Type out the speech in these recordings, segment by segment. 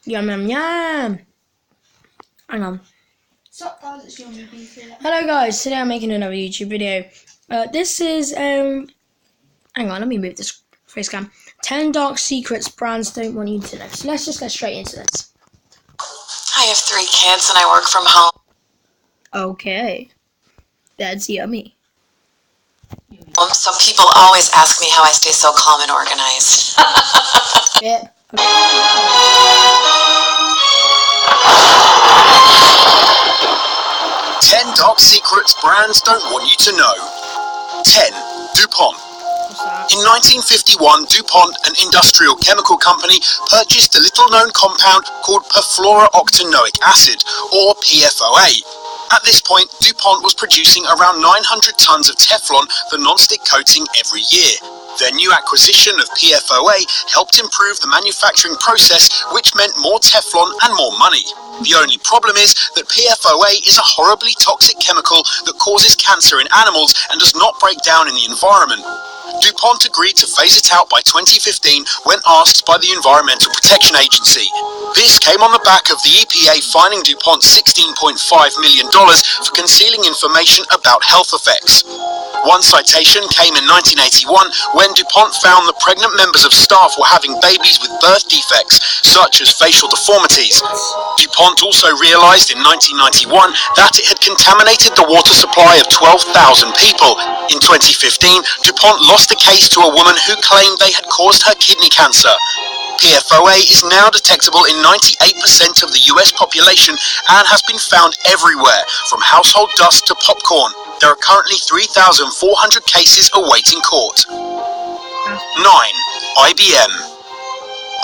Yum, yum, yum. Hang on. Sup guys, it's Yummy Beefy. Hello guys, today I'm making another YouTube video. This is, hang on, let me move this face cam. 10 dark secrets brands don't want you to know. So let's just get straight into this. I have 3 kids and I work from home. Okay. That's yummy. So people always ask me how I stay so calm and organized. Yeah. 10 dark secrets brands don't want you to know. 10. DuPont. In 1951, DuPont, an industrial chemical company, purchased a little-known compound called perfluorooctanoic acid, or PFOA. At this point, DuPont was producing around 900 tons of Teflon, the non-stick coating, every year. Their new acquisition of PFOA helped improve the manufacturing process, which meant more Teflon and more money. The only problem is that PFOA is a horribly toxic chemical that causes cancer in animals and does not break down in the environment. DuPont agreed to phase it out by 2015 when asked by the Environmental Protection Agency. This came on the back of the EPA fining DuPont $16.5 million for concealing information about health effects. One citation came in 1981 when DuPont found that pregnant members of staff were having babies with birth defects, such as facial deformities. DuPont also realized in 1991 that it had contaminated the water supply of 12,000 people. In 2015, DuPont lost a case to a woman who claimed they had caused her kidney cancer. PFOA is now detectable in 98% of the US population and has been found everywhere, from household dust to popcorn. There are currently 3,400 cases awaiting court. 9. IBM.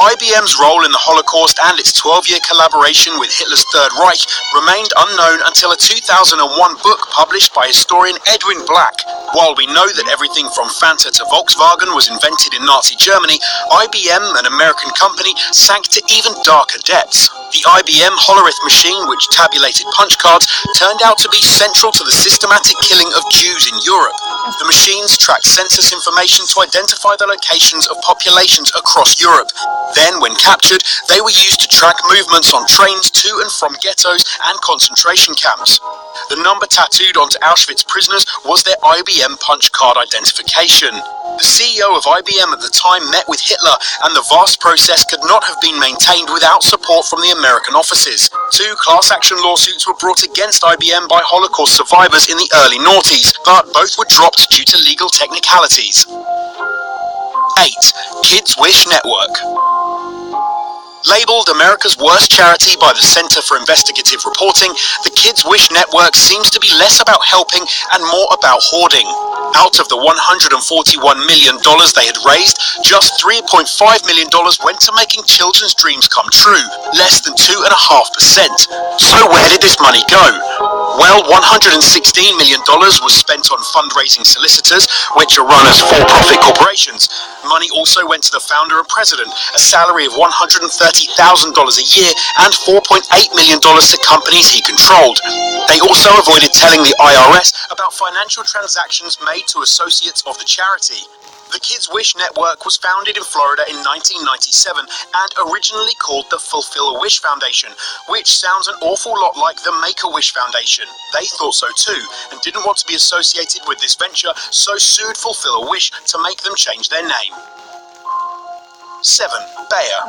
IBM's role in the Holocaust and its 12-year collaboration with Hitler's Third Reich remained unknown until a 2001 book published by historian Edwin Black. While we know that everything from Fanta to Volkswagen was invented in Nazi Germany, IBM, an American company, sank to even darker depths. The IBM Hollerith machine, which tabulated punch cards, turned out to be central to the systematic killing of Jews in Europe. The machines tracked census information to identify the locations of populations across Europe. Then, when captured, they were used to track movements on trains to and from ghettos and concentration camps. The number tattooed onto Auschwitz prisoners was their IBM punch card identification. The CEO of IBM at the time met with Hitler, and the vast process could not have been maintained without support from the American offices. 2 class action lawsuits were brought against IBM by Holocaust survivors in the early noughties, but both were dropped due to legal technicalities. 8. Kids Wish Network. Labelled America's worst charity by the Center for Investigative Reporting, the Kids Wish Network seems to be less about helping and more about hoarding. Out of the $141 million they had raised, just $3.5 million went to making children's dreams come true, less than 2.5%. So where did this money go? Well, $116 million was spent on fundraising solicitors, which are run as for-profit corporations. Money also went to the founder and president, a salary of $130,000 a year, and $4.8 million to companies he controlled. They also avoided telling the IRS about financial transactions made to associates of the charity. The Kids Wish Network was founded in Florida in 1997 and originally called the Fulfill a Wish Foundation, which sounds an awful lot like the Make-A-Wish Foundation. They thought so too and didn't want to be associated with this venture, so sued Fulfill a Wish to make them change their name. 7. Bayer.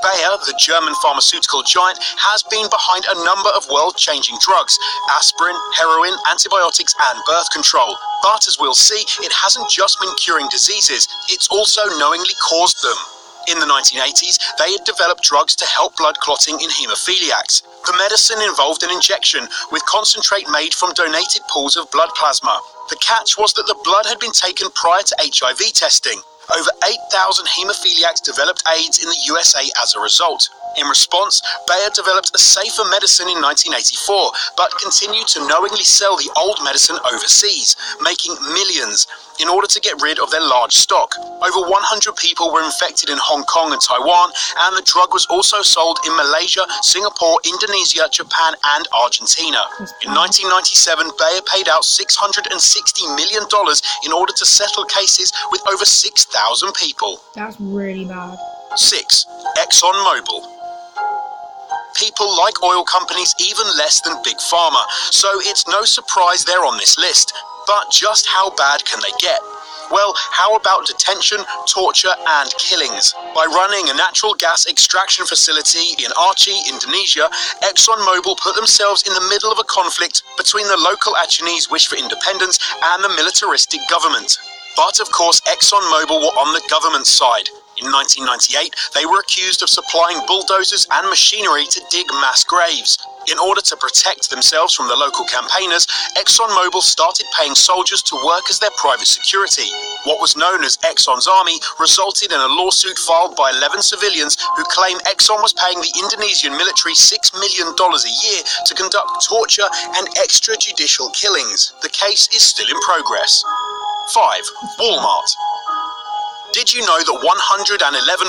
Bayer, the German pharmaceutical giant, has been behind a number of world-changing drugs: aspirin, heroin, antibiotics, and birth control. But as we'll see, it hasn't just been curing diseases, it's also knowingly caused them. In the 1980s, they had developed drugs to help blood clotting in haemophiliacs. The medicine involved an injection with concentrate made from donated pools of blood plasma. The catch was that the blood had been taken prior to HIV testing. Over 8,000 haemophiliacs developed AIDS in the USA as a result. In response, Bayer developed a safer medicine in 1984, but continued to knowingly sell the old medicine overseas, making millions in order to get rid of their large stock. Over 100 people were infected in Hong Kong and Taiwan, and the drug was also sold in Malaysia, Singapore, Indonesia, Japan, and Argentina. In 1997, Bayer paid out $660 million in order to settle cases with over 6,000 people. That's really bad. 6. ExxonMobil. People like oil companies even less than Big Pharma, so it's no surprise they're on this list. But just how bad can they get? Well, how about detention, torture, and killings? By running a natural gas extraction facility in Aceh, Indonesia, ExxonMobil put themselves in the middle of a conflict between the local Acehnese wish for independence and the militaristic government. But of course, ExxonMobil were on the government's side. In 1998, they were accused of supplying bulldozers and machinery to dig mass graves. In order to protect themselves from the local campaigners, ExxonMobil started paying soldiers to work as their private security. What was known as Exxon's Army resulted in a lawsuit filed by 11 civilians who claim Exxon was paying the Indonesian military $6 million a year to conduct torture and extrajudicial killings. The case is still in progress. 5. Walmart. Did you know that 111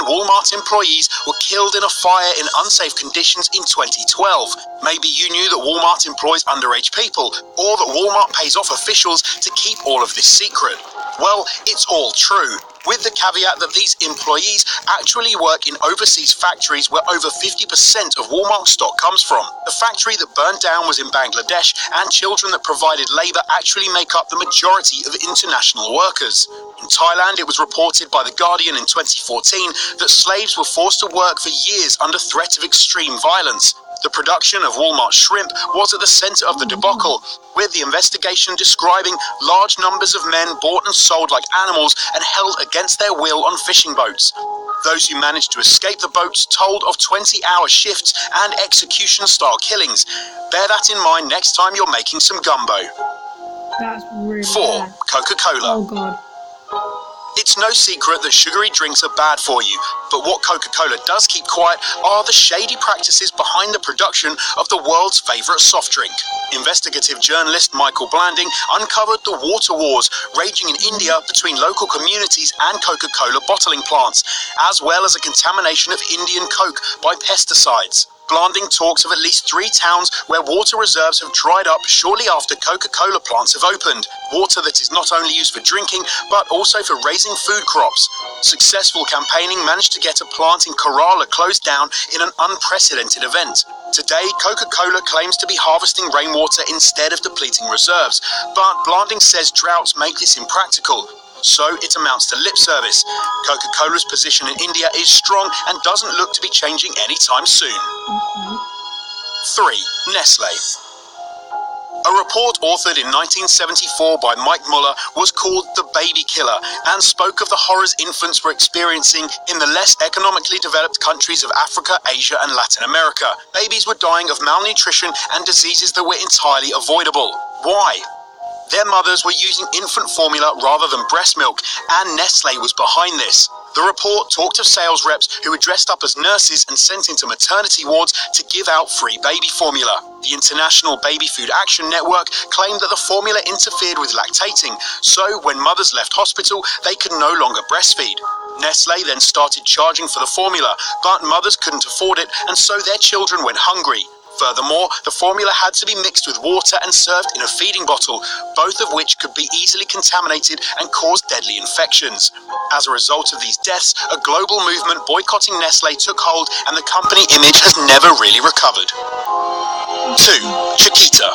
Walmart employees were killed in a fire in unsafe conditions in 2012? Maybe you knew that Walmart employs underage people, or that Walmart pays off officials to keep all of this secret. Well, it's all true, with the caveat that these employees actually work in overseas factories where over 50% of Walmart stock comes from. The factory that burned down was in Bangladesh, and children that provided labor actually make up the majority of international workers. In Thailand, it was reported by The Guardian in 2014 that slaves were forced to work for years under threat of extreme violence. The production of Walmart shrimp was at the center of the debacle, with the investigation describing large numbers of men bought and sold like animals and held against their will on fishing boats. Those who managed to escape the boats told of 20-hour shifts and execution-style killings. Bear that in mind next time you're making some gumbo. That's really 4. bad. Coca-Cola. Oh god. It's no secret that sugary drinks are bad for you, but what Coca-Cola does keep quiet are the shady practices behind the production of the world's favourite soft drink. Investigative journalist Michael Blanding uncovered the water wars raging in India between local communities and Coca-Cola bottling plants, as well as a contamination of Indian Coke by pesticides. Blanding talks of at least 3 towns where water reserves have dried up shortly after Coca-Cola plants have opened. Water that is not only used for drinking, but also for raising food crops. Successful campaigning managed to get a plant in Kerala closed down in an unprecedented event. Today, Coca-Cola claims to be harvesting rainwater instead of depleting reserves, but Blanding says droughts make this impractical. So it amounts to lip service. Coca-Cola's position in India is strong and doesn't look to be changing anytime soon. 3. Nestle. A report authored in 1974 by Mike Muller was called The Baby Killer and spoke of the horrors infants were experiencing in the less economically developed countries of Africa, Asia and Latin America. Babies were dying of malnutrition and diseases that were entirely avoidable. Why? Their mothers were using infant formula rather than breast milk, and Nestle was behind this. The report talked of sales reps who were dressed up as nurses and sent into maternity wards to give out free baby formula. The International Baby Food Action Network claimed that the formula interfered with lactating, so when mothers left hospital, they could no longer breastfeed. Nestle then started charging for the formula, but mothers couldn't afford it, and so their children went hungry. Furthermore, the formula had to be mixed with water and served in a feeding bottle, both of which could be easily contaminated and cause deadly infections. As a result of these deaths, a global movement boycotting Nestle took hold, and the company image has never really recovered. 2. Chiquita.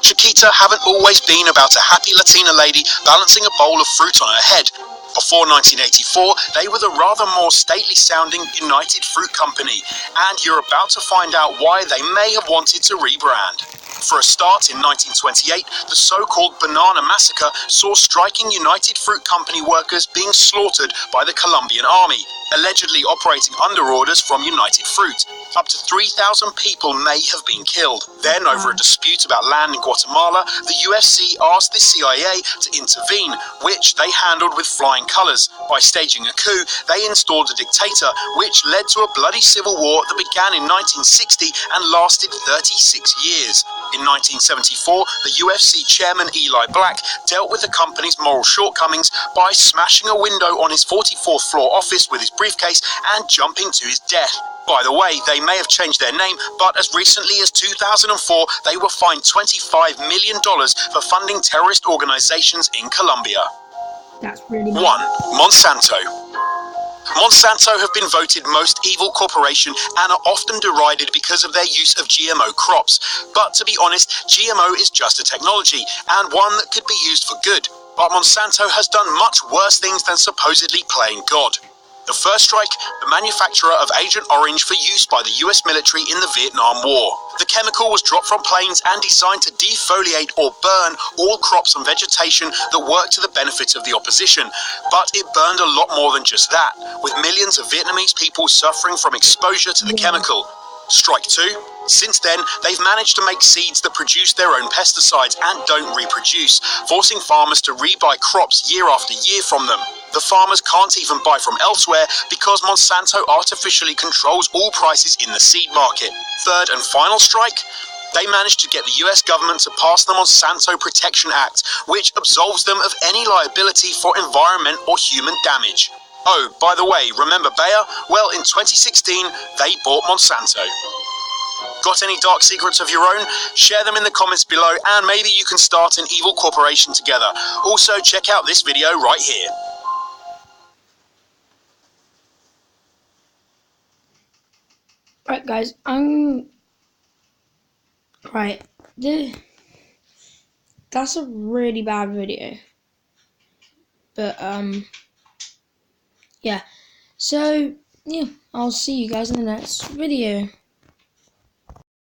Chiquita haven't always been about a happy Latina lady balancing a bowl of fruit on her head. Before 1984, they were the rather more stately-sounding United Fruit Company, and you're about to find out why they may have wanted to rebrand. For a start, in 1928, the so-called Banana Massacre saw striking United Fruit Company workers being slaughtered by the Colombian Army, allegedly operating under orders from United Fruit. Up to 3,000 people may have been killed. Then, over a dispute about land in Guatemala, the UFC asked the CIA to intervene, which they handled with flying colours. By staging a coup, they installed a dictator, which led to a bloody civil war that began in 1960 and lasted 36 years. In 1974, the UFC chairman Eli Black dealt with the company's moral shortcomings by smashing a window on his 44th floor office with his briefcase and jumping to his death. By the way, they may have changed their name, but as recently as 2004, they were fined $25 million for funding terrorist organizations in Colombia. That's really 1. Monsanto. Monsanto have been voted most evil corporation and are often derided because of their use of GMO crops. But to be honest, GMO is just a technology and one that could be used for good. But Monsanto has done much worse things than supposedly playing God. The first strike, the manufacturer of Agent Orange for use by the US military in the Vietnam War. The chemical was dropped from planes and designed to defoliate or burn all crops and vegetation that worked to the benefit of the opposition. But it burned a lot more than just that, with millions of Vietnamese people suffering from exposure to the chemical. Strike 2. Since then, they've managed to make seeds that produce their own pesticides and don't reproduce, forcing farmers to rebuy crops year after year from them. The farmers can't even buy from elsewhere because Monsanto artificially controls all prices in the seed market. Third and final strike. They managed to get the US government to pass the Monsanto Protection Act, which absolves them of any liability for environment or human damage. Oh, by the way, remember Bayer? Well, in 2016, they bought Monsanto. Got any dark secrets of your own? Share them in the comments below and maybe you can start an evil corporation together. Also, check out this video right here. Right, guys, right. That's a really bad video. But yeah. So yeah, I'll see you guys in the next video.